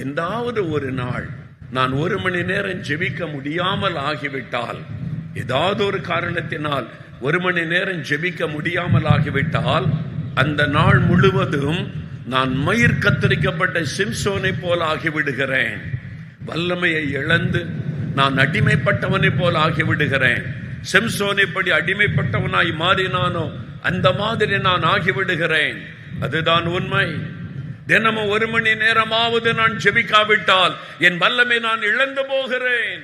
எந்தாவது ஒரு நாள் நான் 1 மணி நேரம் ஜெபிக்க முடியாமல் ஆகிவிட்டால், ஏதாவது ஒரு காரணத்தினால் 1 மணி நேரம் ஜெபிக்க முடியாமல் ஆகிவிட்டால், அந்த நாள் முழுவதும் நான் மயிர் கத்தரிக்கப்பட்ட சிம்சோனை போல் ஆகிவிடுகிறேன். வல்லமையை இழந்து நான் அடிமைப்பட்டவனை போல் ஆகிவிடுகிறேன். சிம்சோன் இப்படி அடிமைப்பட்டவனாய் மாறினானோ அந்த மாதிரி நான் ஆகிவிடுகிறேன். அதுதான் உண்மை. தினமும் 1 மணி நேரமாவது நான் ஜெபிக்காவிட்டால் என் வல்லமை நான் இழந்து போகிறேன்.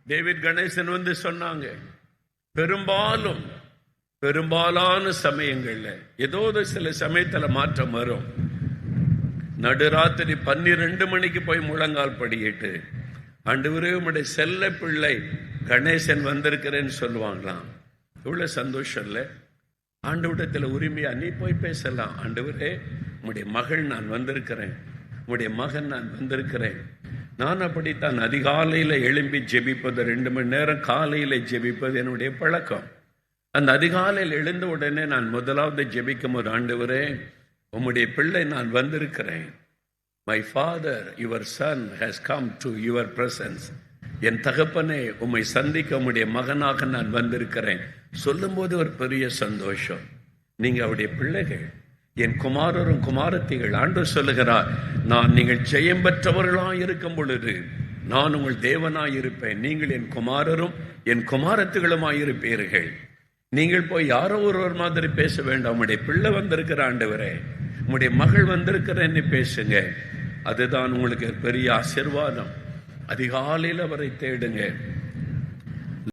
டேவிட் கணேசன் வந்து சொன்னாங்க, பெரும்பாலான சமயங்கள்ல ஏதோ சில சமயத்துல மாற்றம் வரும். நடுராத்திரி 12 மணிக்கு போய் முழங்கால் படியிட்டு, ஆண்டவரே உம்முடைய செல்ல பிள்ளை கணேசன் வந்திருக்கிறேன்னு சொல்லுவாங்களாம். இவ்வளவு சந்தோஷம் இல்லை? ஆண்டவரிடத்தில் உரிமையா நீ போய் பேசலாம். ஆண்டவரே உம்முடைய மகள் நான் வந்திருக்கிறேன், உம்முடைய மகன் நான் வந்திருக்கிறேன். நான் அப்படித்தான் அதிகாலையில் எழும்பி ஜெபிப்பது, 2 மணி நேரம் காலையில் ஜெபிப்பது என்னுடைய பழக்கம். அந்த அதிகாலையில் எழுந்த உடனே நான் முதலாவது ஜெபிக்கும் போது, ஆண்டவரே உம்முடைய பிள்ளை நான் வந்திருக்கிறேன். My father your son has come to your presence. என் தகப்பனே உம்மை சந்திக்க உம்முடைய மகனாக நான் வந்திருக்கிறேன் சொல்லும் போது ஒரு பெரிய சந்தோஷம். நீங்க அவருடைய பிள்ளைகள், என் குமாரரும் குமாரத்திகள். ஆண்டவர் சொல்லுகிறார், நீங்கள் ஜெயம் பெற்றவர்களாய் இருக்கும் பொழுது நான் உங்கள் தேவனாய் இருப்பேன். நீங்கள் என் குமாரரும் என் குமாரத்திகளுமாய் இருப்பீர்கள். நீங்கள் போய் யாரோ ஒருவர் மாதிரி பேச வேண்டாம். உம்முடைய பிள்ளை வந்திருக்கிற ஆண்டவரே, உம்முடைய மகள் வந்திருக்கிறேன்னு பேசுங்க. அதுதான் உங்களுக்கு பெரிய ஆசீர்வாதம். அதிகாலையில் அவரை தேடுங்க.